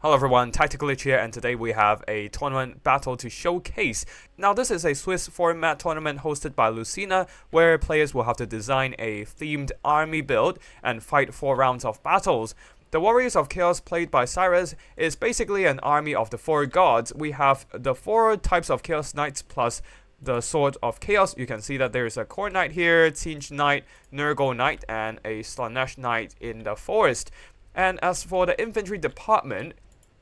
Hello everyone, Tactically here, and today we have a tournament battle to showcase. Now this is a Swiss format tournament hosted by Lucina, where players will have to design a themed army build and fight 4 rounds of battles. The Warriors of Chaos played by Cyrus is basically an army of the 4 gods. We have the 4 types of Chaos Knights plus the Sword of Chaos. You can see that there is a Khorne Knight here, Tzeentch Knight, Nurgle Knight, and a Slaanesh Knight in the forest. And as for the infantry department,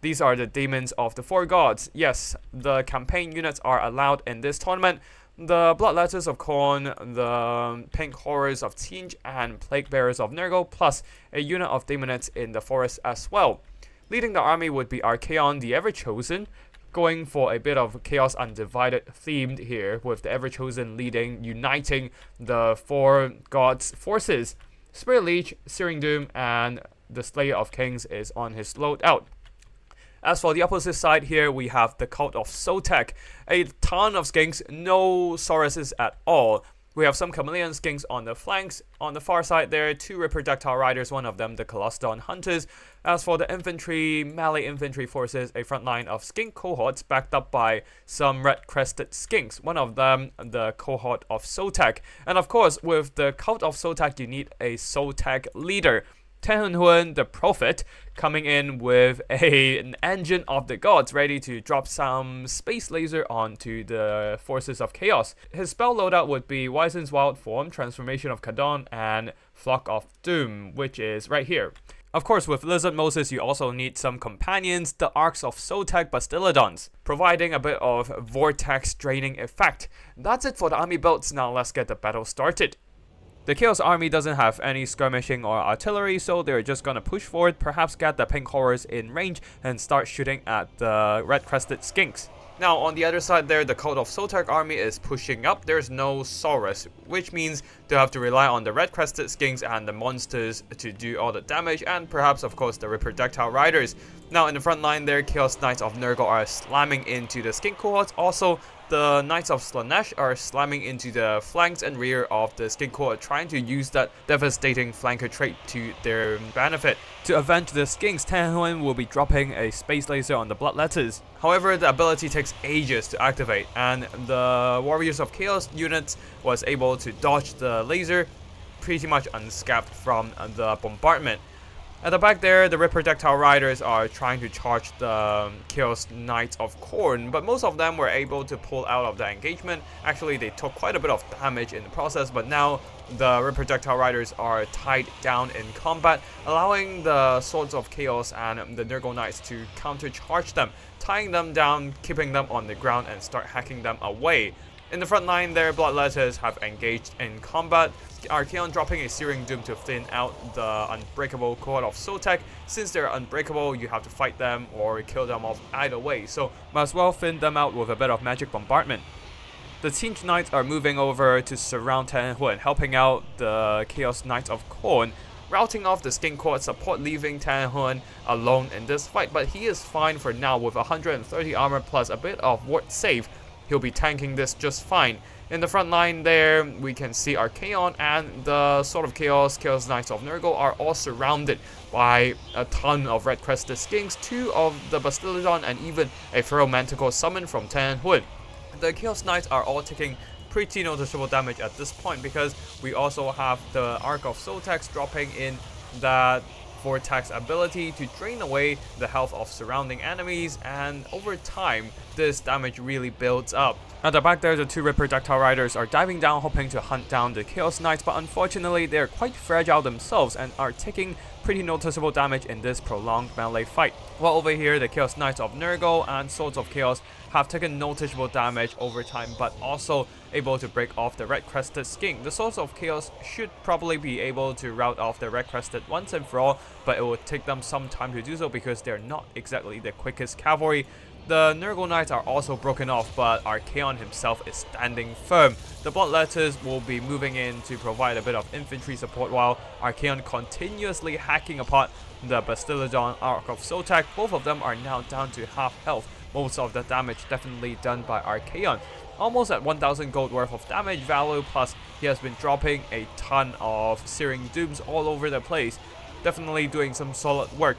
these are the demons of the 4 gods. Yes, the campaign units are allowed in this tournament. The Bloodletters of Khorne, the Pink Horrors of Tzeentch, and Plague Bearers of Nurgle, plus a unit of Daemonites in the forest as well. Leading the army would be Archaon, the Ever-Chosen, going for a bit of Chaos Undivided themed here, with the Ever-Chosen leading, uniting the 4 gods' forces. Spirit Leech, Searing Doom, and the Slayer of Kings is on his loadout. As for the opposite side here, we have the Cult of Sotek. A ton of skinks, no Sauruses at all. We have some Chameleon skinks on the flanks. On the far side there, 2 Reproductile Riders, one of them the Colostodon Hunters. As for the infantry, melee infantry forces, a front line of skink cohorts backed up by some red-crested skinks, one of them the cohort of Sotek. And of course, with the Cult of Sotek, you need a Sotek leader. Tan Hun, the Prophet, coming in with an engine of the gods, ready to drop some space laser onto the forces of chaos. His spell loadout would be Wyzern's Wild Form, Transformation of Kadon, and Flock of Doom, which is right here. Of course, with Lizard Moses, you also need some companions, the Arcs of Sotek Bastillodons, providing a bit of vortex draining effect. That's it for the army builds. Now let's get the battle started. The Chaos Army doesn't have any skirmishing or artillery, so they're just gonna push forward, perhaps get the Pink Horrors in range, and start shooting at the red-crested skinks. Now, on the other side there, the Cult of Sotek army is pushing up. There's no Saurus, which means they'll have to rely on the red-crested skinks and the monsters to do all the damage, and perhaps, of course, the Reproductile Riders. Now, in the front line there, Chaos Knights of Nurgle are slamming into the skink cohorts. Also, the Knights of Slaanesh are slamming into the flanks and rear of the skink cohort, trying to use that devastating flanker trait to their benefit. To avenge the skinks, Tan Hun will be dropping a space laser on the Bloodletters. However, the ability takes ages to activate, and the Warriors of Chaos units was able to dodge the laser pretty much unscathed from the bombardment. At the back there, the Reproductile Riders are trying to charge the Chaos Knights of Khorne, but most of them were able to pull out of the engagement. Actually, they took quite a bit of damage in the process, but now the Reproductile Riders are tied down in combat, allowing the Swords of Chaos and the Nurgle Knights to countercharge them, tying them down, keeping them on the ground, and start hacking them away. In the front line there, Bloodletters have engaged in combat, Archaon dropping a Searing Doom to thin out the unbreakable cohort of Sotek. Since they're unbreakable, you have to fight them or kill them off either way, so might as well thin them out with a bit of magic bombardment. The Tzeentch Knights are moving over to surround Tan Hun, helping out the Chaos Knights of Khorne, routing off the skink cohort support, leaving Tan Hun alone in this fight, but he is fine for now with 130 armor plus a bit of ward save. He'll be tanking this just fine. In the front line there, we can see Archaon and the Sword of Chaos, Chaos Knights of Nurgle are all surrounded by a ton of red-crested skinks, 2 of the Bastillodon, and even a Feral Manticore summon from Tan Hun. The Chaos Knights are all taking pretty noticeable damage at this point, because we also have the Arc of Sotek dropping in that vortex ability to drain away the health of surrounding enemies, and over time this damage really builds up. At the back there, the 2 Reproductile Riders are diving down, hoping to hunt down the Chaos Knights, but unfortunately they're quite fragile themselves and are taking pretty noticeable damage in this prolonged melee fight. While over here, the Chaos Knights of Nurgle and Swords of Chaos have taken noticeable damage over time, but also able to break off the red-crested skink. The Swords of Chaos should probably be able to rout off the red-crested once and for all, but it will take them some time to do so because they're not exactly the quickest cavalry. The Nurgle Knights are also broken off, but Archaon himself is standing firm. The Bloodletters will be moving in to provide a bit of infantry support, while Archaon continuously hacking apart the Bastillodon Arc of Sotek. Both of them are now down to half health. Most of the damage definitely done by Archaon. Almost at 1000 gold worth of damage value, plus he has been dropping a ton of Searing Dooms all over the place. Definitely doing some solid work.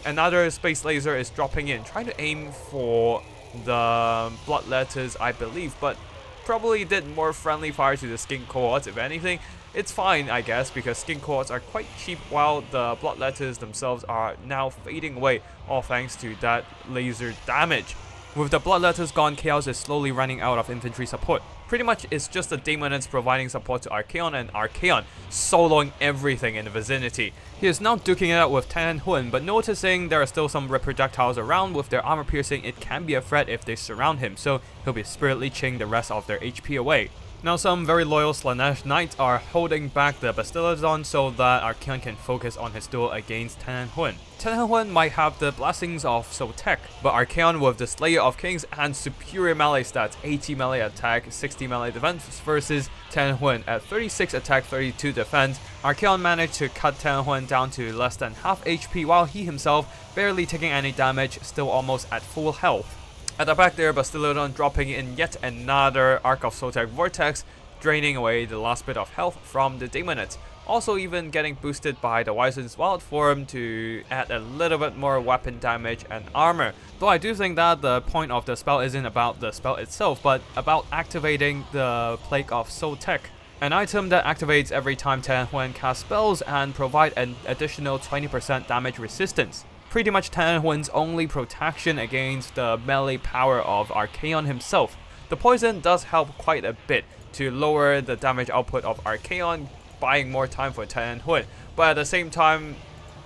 Another space laser is dropping in, trying to aim for the blood letters, I believe, but probably did more friendly fire to the skin cohorts. If anything, it's fine, I guess, because skin cohorts are quite cheap, while the blood letters themselves are now fading away, all thanks to that laser damage. With the blood letters gone, Chaos is slowly running out of infantry support. Pretty much it's just the Daemonids providing support to Archaon, and Archaon soloing everything in the vicinity. He is now duking it out with Tan Hun, but noticing there are still some red projectiles around with their armor piercing, it can be a threat if they surround him, so he'll be spirit leeching the rest of their HP away. Now some very loyal Slanesh Knights are holding back the Bastillodon so that Archaon can focus on his duel against Tan Hun. Tan Hun might have the blessings of Sotek, but Archaon with the Slayer of Kings and superior melee stats, 80 melee attack, 60 melee defense versus Tan Hun at 36 attack, 32 defense. Archaon managed to cut Tan Hun down to less than half HP while he himself barely taking any damage, still almost at full health. At the back there, Bastillodon dropping in yet another Arc of Sotek Vortex, draining away the last bit of health from the Daemonids. Also even getting boosted by the Wyzern's Wild Form to add a little bit more weapon damage and armor. Though I do think that the point of the spell isn't about the spell itself, but about activating the Plague of Sotek, an item that activates every time Tan Hun casts spells and provide an additional 20% damage resistance. Pretty much Tan Hun's only protection against the melee power of Archaon himself. The poison does help quite a bit to lower the damage output of Archaon, buying more time for Tan Hun, but at the same time,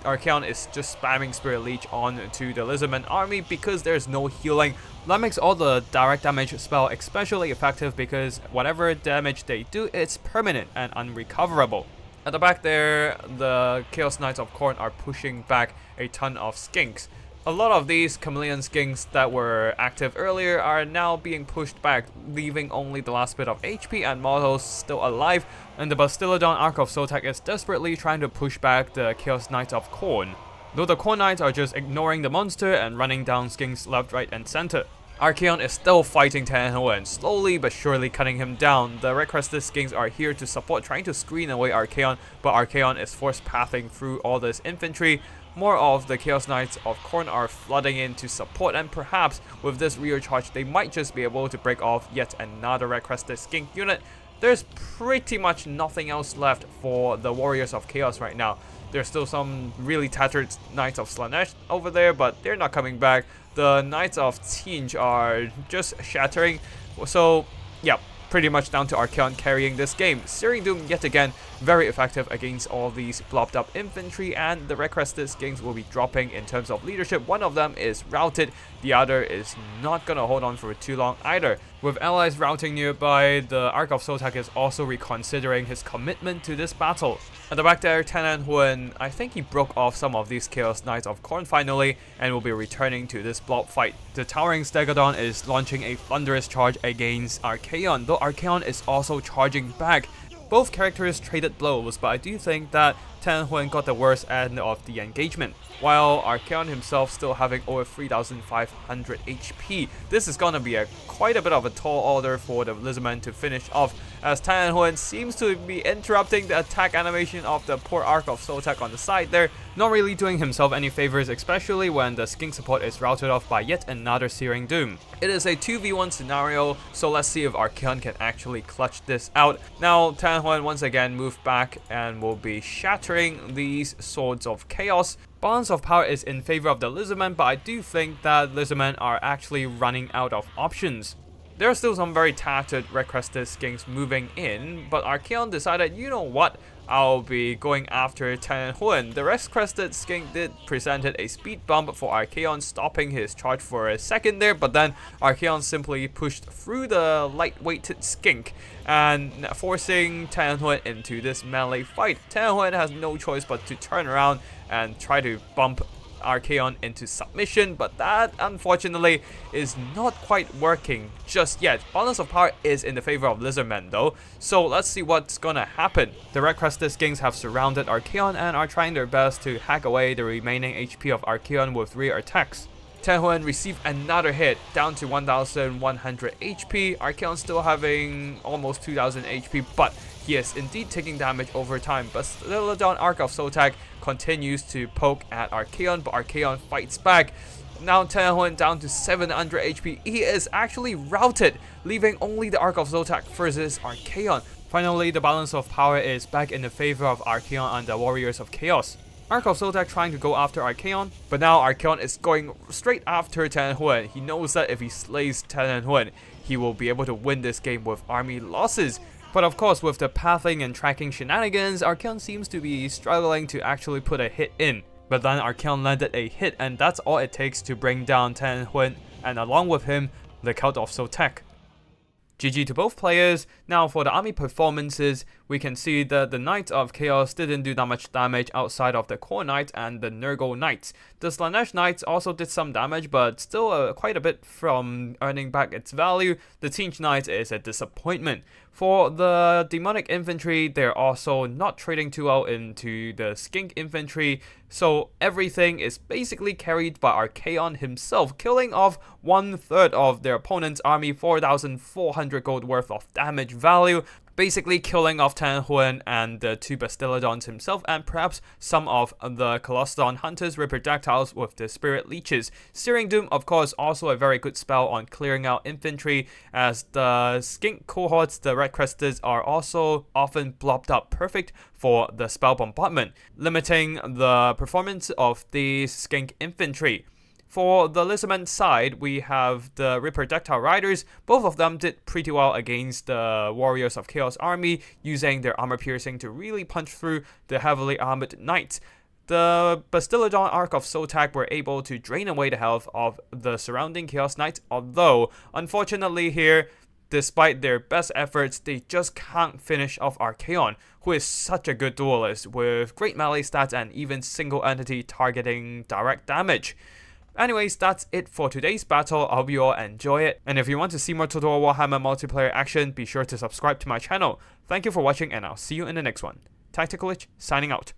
Archaon is just spamming Spirit Leech onto the Lizardman army because there's no healing. That makes all the direct damage spell especially effective because whatever damage they do, it's permanent and unrecoverable. At the back there, the Chaos Knights of Khorne are pushing back a ton of skinks. A lot of these chameleon skinks that were active earlier are now being pushed back, leaving only the last bit of HP and models still alive, and the Bastillodon Arc of Sotek is desperately trying to push back the Chaos Knights of Khorne, though the Khorne Knights are just ignoring the monster and running down skinks left, right and center. Archaon is still fighting Tan Hun, slowly but surely cutting him down. The Red Crested Skinks are here to support, trying to screen away Archaon, but Archaon is force pathing through all this infantry. More of the Chaos Knights of Khorne are flooding in to support, and perhaps with this rear charge they might just be able to break off yet another Red Crested Skink unit. There's pretty much nothing else left for the Warriors of Chaos right now. There's still some really tattered Knights of Slanesh over there, but they're not coming back. The Knights of Tsinj are just shattering. So, yeah, pretty much down to Archaon carrying this game. Searing Doom, yet again, very effective against all these blobbed up infantry, and the Red Crested Skinks will be dropping in terms of leadership. One of them is routed, the other is not gonna hold on for too long either. With allies routing nearby, the Arc of Sotek is also reconsidering his commitment to this battle. At the back there, Tan Hun, I think he broke off some of these Chaos Knights of Khorne finally, and will be returning to this blob fight. The Towering Stegodon is launching a thunderous charge against Archaon, though Archaon is also charging back. Both characters traded blows, but I do think that Tan Hun got the worst end of the engagement, while Archaon himself still having over 3,500 HP. This is gonna be quite a bit of a tall order for the Lizardman to finish off, as Tan Hun seems to be interrupting the attack animation of the poor Arc of Sotek on the side there, not really doing himself any favors, especially when the skink support is routed off by yet another Searing Doom. It is a 2v1 scenario, so let's see if Archaon can actually clutch this out. Now Tan Hun once again moved back and will be shattering these Swords of Chaos. Balance of power is in favor of the Lizardmen, but I do think that Lizardmen are actually running out of options. There are still some very tattered Red Crested Skinks moving in, but Archaon decided, you know what, I'll be going after Tan Hun. The Red Crested Skink did presented a speed bump for Archaon, stopping his charge for a second there, but then Archaon simply pushed through the light-weighted skink and forcing Tan Hun into this melee fight. Tan Hun has no choice but to turn around and try to bump Archaon into submission, but that unfortunately is not quite working just yet. Balance of power is in the favor of Lizardmen though, so let's see what's gonna happen. The Red Crested Skinks have surrounded Archaon and are trying their best to hack away the remaining HP of Archaon with rear attacks. Tan Hun received another hit, down to 1,100 HP. Archaon still having almost 2,000 HP, but he is indeed taking damage over time, but Bastillodon Arc of Sotek continues to poke at Archaon, but Archaon fights back. Now Tenhuen down to 700 HP, he is actually routed, leaving only the Arc of Sotek versus Archaon. Finally, the balance of power is back in the favor of Archaon and the Warriors of Chaos. Arc of Sotek trying to go after Archaon, but now Archaon is going straight after Tenhuen. He knows that if he slays Tenhuen, he will be able to win this game with army losses. But of course, with the pathing and tracking shenanigans, Archaon seems to be struggling to actually put a hit in. But then Archaon landed a hit, and that's all it takes to bring down Tenhuen, and along with him, the Cult of Sotek. GG to both players. Now for the army performances, we can see that the Knights of Chaos didn't do that much damage outside of the Core Knight and the Nurgle Knights. The Slanesh Knights also did some damage, but still quite a bit from earning back its value. The Tzeentch Knight is a disappointment. For the Demonic Infantry, they're also not trading too well into the Skink Infantry, so everything is basically carried by Archaon himself, killing off 1/3 of their opponent's army, 4,400 gold worth of damage value, basically killing off Tenhuen and the 2 Bastillodons himself, and perhaps some of the Colossodon Hunters Reproductiles with the Spirit Leeches. Searing Doom, of course, also a very good spell on clearing out infantry, as the Skink cohorts, the Red Crested, are also often blobbed up perfect for the spell bombardment, limiting the performance of the Skink infantry. For the Lizardman side, we have the Reproductile Riders. Both of them did pretty well against the Warriors of Chaos army, using their armor piercing to really punch through the heavily armored knights. The Bastillodon Arc of Sotek were able to drain away the health of the surrounding Chaos Knights, although, unfortunately here, despite their best efforts, they just can't finish off Archaon, who is such a good duelist with great melee stats and even single entity targeting direct damage. Anyways, that's it for today's battle. I hope you all enjoy it. And if you want to see more Total War Warhammer multiplayer action, be sure to subscribe to my channel. Thank you for watching, and I'll see you in the next one. Tactical Lich, signing out.